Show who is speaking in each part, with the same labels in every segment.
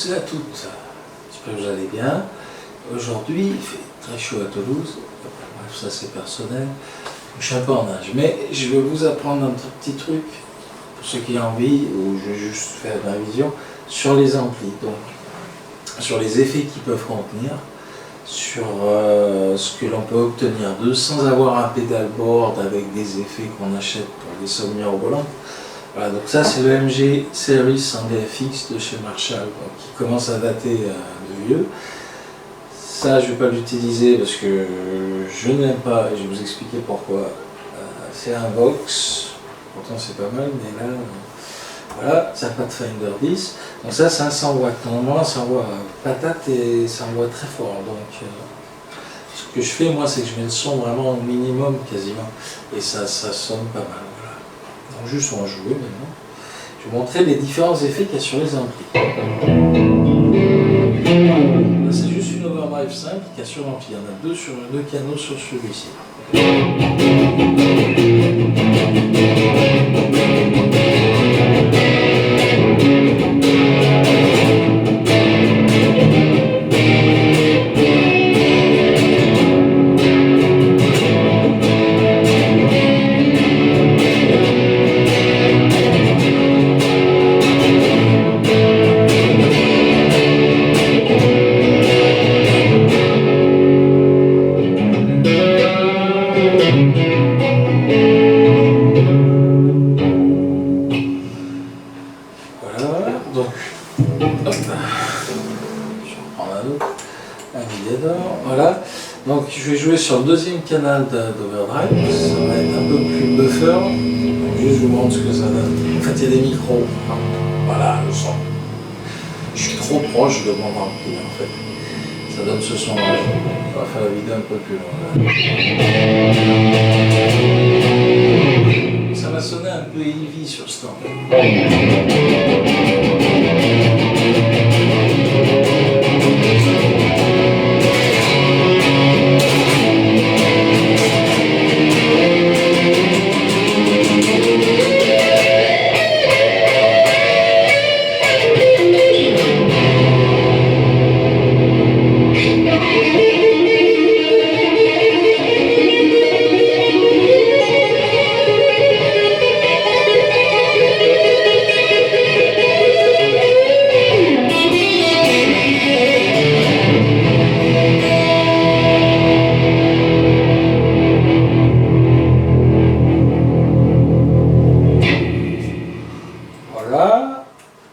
Speaker 1: tous et à toutes, j'espère que vous allez bien. Aujourd'hui, il fait très chaud à Toulouse, bref, ça c'est personnel, je suis un peu en nage, mais je vais vous apprendre un petit truc, pour ceux qui ont envie, ou je vais juste faire ma vision, sur les amplis, donc sur les effets qu'ils peuvent contenir, sur ce que l'on peut obtenir d'eux sans avoir un pédalboard avec des effets qu'on achète pour les sommes mirobolantes. Voilà, donc ça c'est le MG Series 100 DFX de chez Marshall, donc, qui commence à dater de vieux. Ça je ne vais pas l'utiliser parce que je n'aime pas, et je vais vous expliquer pourquoi. C'est un Vox, pourtant c'est pas mal, mais là, voilà, ça n'a pas de Finder 10. Donc ça c'est un 100 watts, normalement ça envoie patate et ça envoie très fort. Donc ce que je fais moi c'est que je mets le son vraiment au minimum quasiment, et ça sonne pas mal. Donc juste on va jouer maintenant. Je vais vous montrer les différents effets qu'il y a sur les amplis. Là c'est juste une Overdrive 5 qui a sur l'ampli. Il y en a deux canaux sur celui-ci. Voilà, donc je vais jouer sur le deuxième canal d'Overdrive, ça va être un peu plus buffer, donc juste vous montre ce que ça donne. En fait il y a des micros, voilà le son. Je suis trop proche de mon ampli en fait, ça donne ce son là. On va faire la vidéo un peu plus loin. Ça va sonner un peu heavy sur ce temps.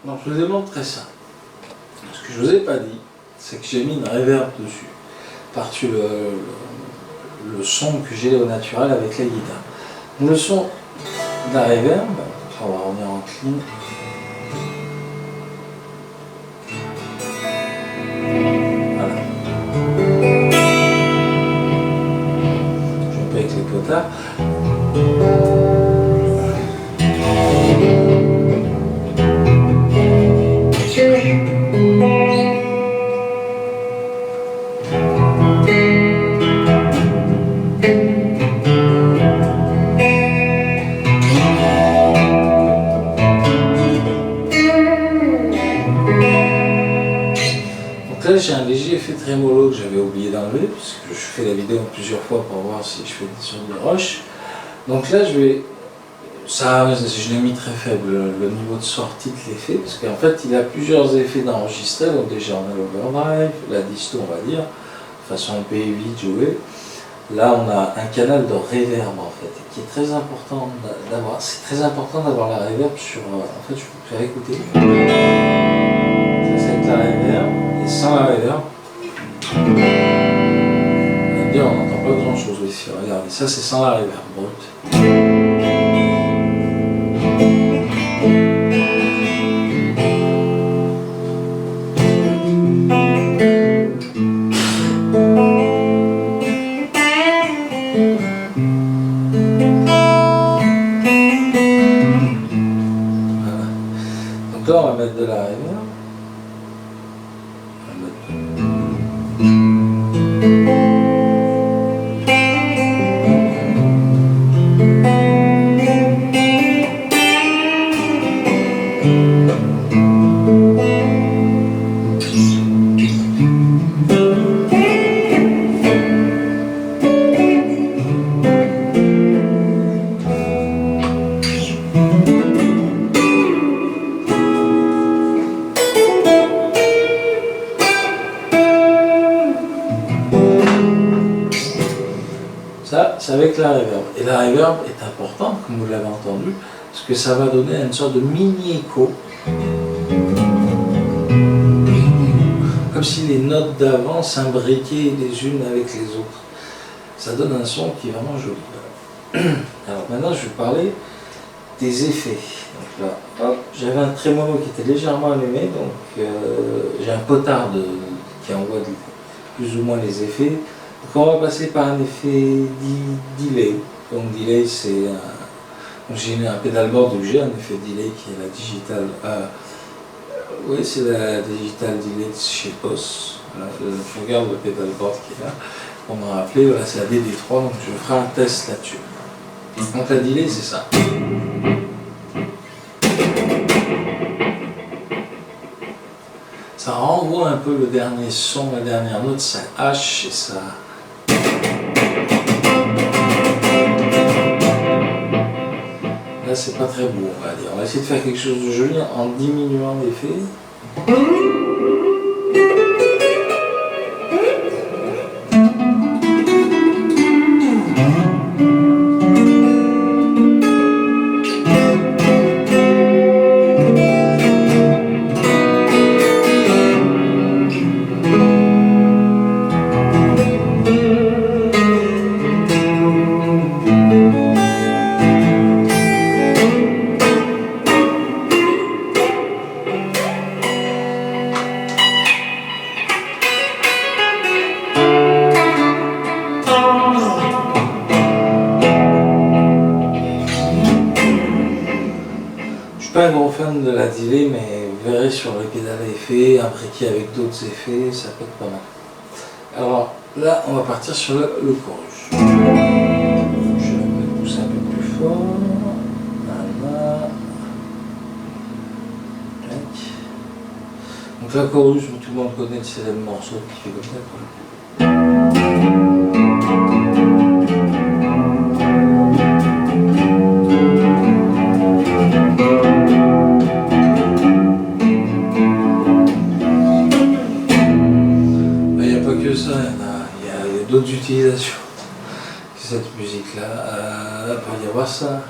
Speaker 1: Donc je vous démontre très simple. Ce que je vous ai pas dit, c'est que j'ai mis une reverb dessus, par-dessus le son que j'ai au naturel avec la guitare. Le son de la reverb, on va revenir en clean. Voilà. Je vais pas avec les potards. Là j'ai un léger effet trémolo que j'avais oublié d'enlever, puisque je fais la vidéo plusieurs fois pour voir si je fais des sons de rush. Donc là je vais, ça je l'ai mis très faible, le niveau de sortie de l'effet, parce qu'en fait il a plusieurs effets d'enregistrer. Donc déjà on a l'overdrive, la disto on va dire, de façon un peu vite jouée. Là on a un canal de reverb en fait, qui est très important d'avoir. C'est très important d'avoir la reverb sur, en fait je peux faire écouter. Ça c'est avec la reverb. Sans la reverb, on va dire on n'entend pas grand chose ici. Regardez, ça c'est sans la reverb brute. Voilà. Donc là on va mettre de la reverb. c'est avec la reverb. Et la reverb est importante, comme vous l'avez entendu, parce que ça va donner une sorte de mini-écho. Comme si les notes d'avant s'imbriquaient les unes avec les autres. Ça donne un son qui est vraiment joli. Alors maintenant, je vais parler des effets. Donc là, hop, j'avais un trémolo qui était légèrement allumé, donc j'ai un potard qui envoie plus ou moins les effets. Donc on va passer par un effet delay. Donc delay, c'est j'ai un pedalboard où j'ai un effet delay qui est la digital. Oui, c'est la digital delay chez Boss. Voilà, je regarde le pedalboard qui est là. On m'a rappelé, voilà, c'est la DD3, donc je ferai un test là-dessus. Donc la delay, c'est ça. Ça renvoie un peu le dernier son, la dernière note, ça hache et ça. Là, c'est pas très beau, on va dire. On va essayer de faire quelque chose de joli en diminuant l'effet. Je suis pas un gros fan de la delay, mais vous verrez sur les pédales à effet, imbriqué avec d'autres effets, ça peut être pas mal. Alors là, on va partir sur le chorus. Je vais me pousser un peu plus fort. Voilà. Donc la chorus, tout le monde connaît le célèbre morceau qui fait comme ça. D'autres utilisations de cette musique là, il peut y avoir ça.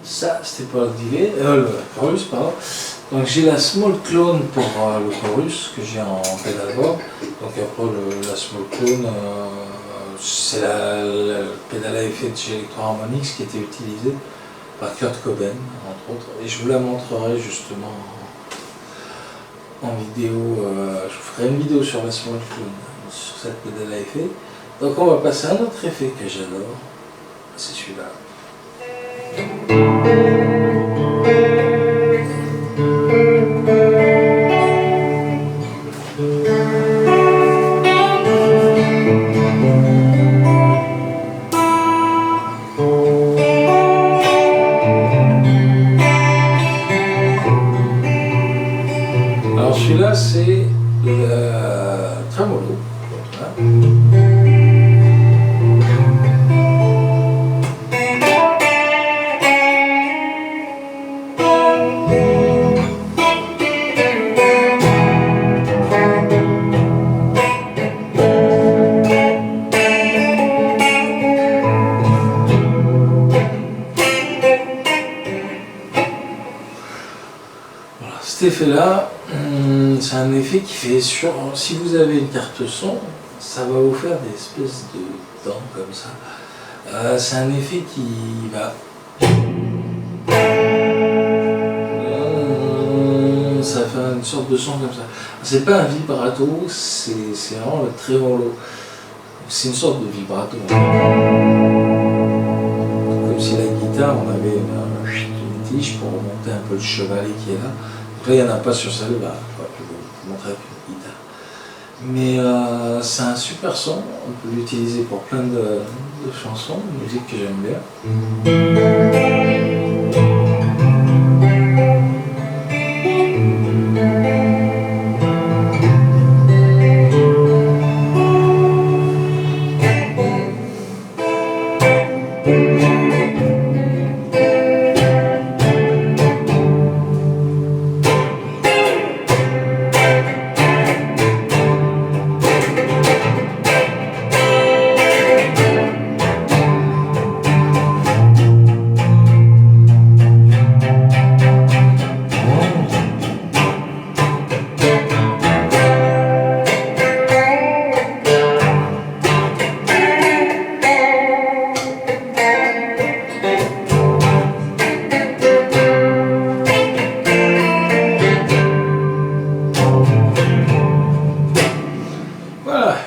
Speaker 1: Ça, c'était pour le chorus, pardon. Donc j'ai la small clone pour le chorus que j'ai en pédalboard. Donc après la small clone, c'est la pédale à effet de chez Electro Harmonix qui était utilisée par Kurt Cobain, entre autres. Et je vous la montrerai justement en vidéo. Je vous ferai une vidéo sur la small clone, sur cette pédale à effet. Donc on va passer à un autre effet que j'adore. C'est celui-là. Alors celui-là c'est le tremolo. Voilà, cet effet-là, c'est un effet qui fait sur... Si vous avez une carte son, ça va vous faire des espèces de dents comme ça. C'est un effet qui va... Ça fait une sorte de son comme ça. C'est pas un vibrato, c'est vraiment le trémolo. C'est une sorte de vibrato. Comme si la guitare, on avait une tige pour remonter un peu le chevalet qui est là. Donc là, il n'y en a pas sur celle-là. Je vais vous montrer avec une guitare. Mais c'est un super son. On peut l'utiliser pour plein de chansons, de musique que j'aime bien.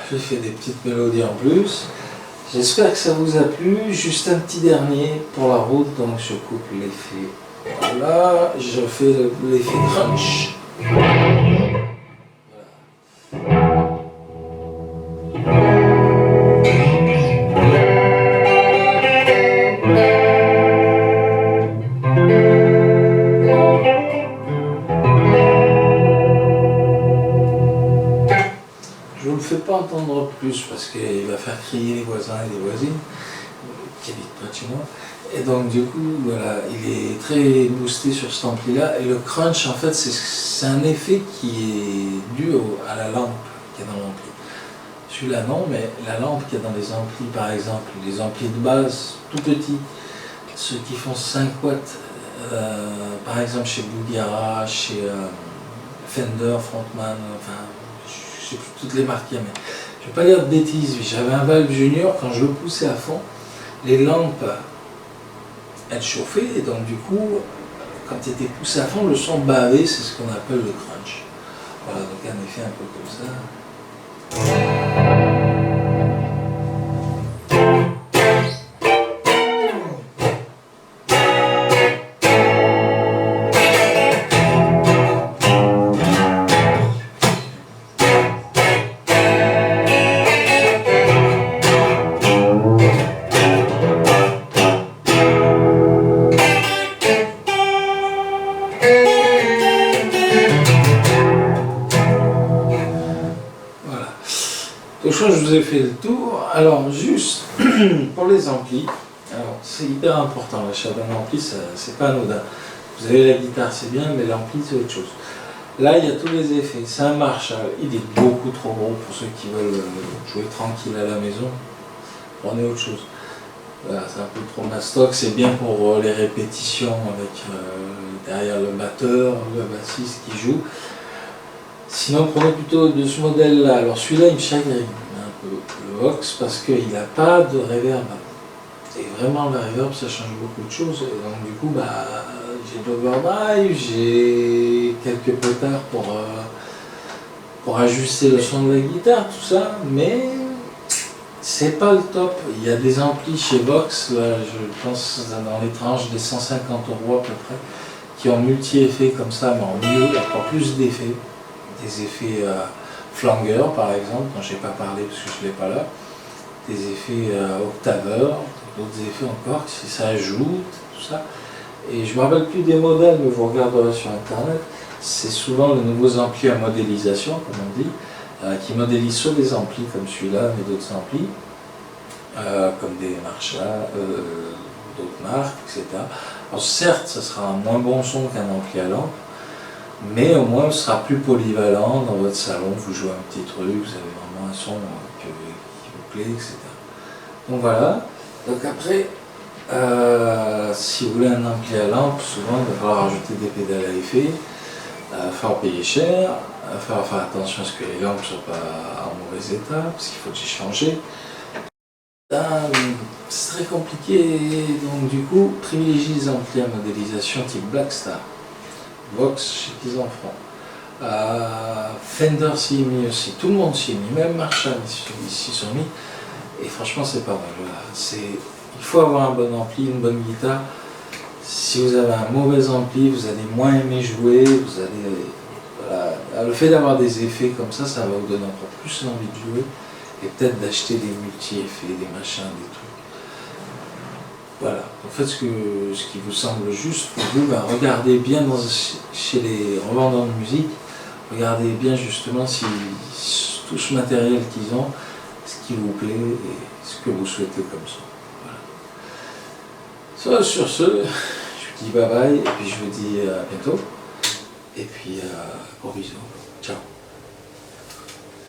Speaker 1: J'ai fait des petites mélodies en plus. J'espère que ça vous a plu. Juste un petit dernier pour la route, donc je coupe l'effet. Voilà, je fais l'effet crunch. Je ne vous le fais pas entendre plus parce qu'il va faire crier les voisins et les voisines qui habitent près de chez moi. Et donc du coup, voilà, il est très boosté sur cet ampli-là. Et le crunch, en fait, c'est un effet qui est dû à la lampe qui est dans l'ampli. Celui-là non, mais la lampe qui est dans les amplis, par exemple, les amplis de base, tout petits, ceux qui font 5 watts, par exemple chez Bulgara, chez Fender, Frontman, enfin, je sais plus toutes les marques qu'il y a, mais je ne vais pas dire de bêtises, j'avais un Valve Junior, quand je le poussais à fond, les lampes, elles chauffaient, et donc du coup, quand il était poussé à fond, le son bavait, c'est ce qu'on appelle le crunch. Voilà, donc un effet un peu comme ça. Donc je crois que je vous ai fait le tour. Alors juste pour les amplis, alors c'est hyper important, l'achat d'un ampli, c'est pas anodin. Vous avez la guitare, c'est bien, mais l'ampli c'est autre chose. Là il y a tous les effets, c'est un Marshall, il est beaucoup trop gros pour ceux qui veulent jouer tranquille à la maison. Prenez autre chose. Voilà, c'est un peu trop mastoc, c'est bien pour les répétitions avec derrière le batteur, le bassiste qui joue. Sinon, prenez plutôt de ce modèle-là. Alors celui-là, il me chagrine un peu, le Vox, parce qu'il n'a pas de reverb. Et vraiment, le reverb, ça change beaucoup de choses. Et donc du coup, j'ai de l'overdrive, j'ai quelques potards pour ajuster le son de la guitare, tout ça, mais c'est pas le top. Il y a des amplis chez Vox, là, je pense dans les tranches des 150 € à peu près, qui ont multi-effets comme ça, mais en mieux, il y a encore plus d'effets. Des effets flanger par exemple, dont je n'ai pas parlé parce que je ne l'ai pas là, des effets octaveurs, d'autres effets encore, si ça ajoute, tout ça. Et je ne me rappelle plus des modèles, mais vous regarderez sur internet, c'est souvent les nouveaux amplis à modélisation, comme on dit, qui modélisent soit des amplis comme celui-là, mais d'autres amplis, comme des Marshall, d'autres marques, etc. Alors certes, ça sera un moins bon son qu'un ampli à lampe, mais au moins ce sera plus polyvalent dans votre salon, vous jouez un petit truc, vous avez vraiment un son qui vous plaît, etc. Donc voilà, donc après, si vous voulez un ampli à lampe, souvent il va falloir rajouter des pédales à effet. Il va falloir payer cher, il va falloir faire attention à ce que les lampes ne soient pas en mauvais état, parce qu'il faut les changer. C'est très compliqué, donc du coup, privilégie les amplis à modélisation type Blackstar, Vox chez petits enfants. Fender s'y est mis aussi, tout le monde s'y est mis, même Marshall s'y sont mis, et franchement c'est pas mal. Voilà. Il faut avoir un bon ampli, une bonne guitare. Si vous avez un mauvais ampli, vous allez moins aimer jouer, vous allez, voilà. Le fait d'avoir des effets comme ça va vous donner encore plus envie de jouer, et peut-être d'acheter des multi-effets, des machins, des trucs. Voilà, en fait ce qui vous semble juste pour vous, regardez bien chez les revendeurs de musique, regardez bien justement si tout ce matériel qu'ils ont, ce qui vous plaît et ce que vous souhaitez comme ça. Voilà. Sur ce, je vous dis bye bye et puis je vous dis à bientôt. Et puis gros bisous.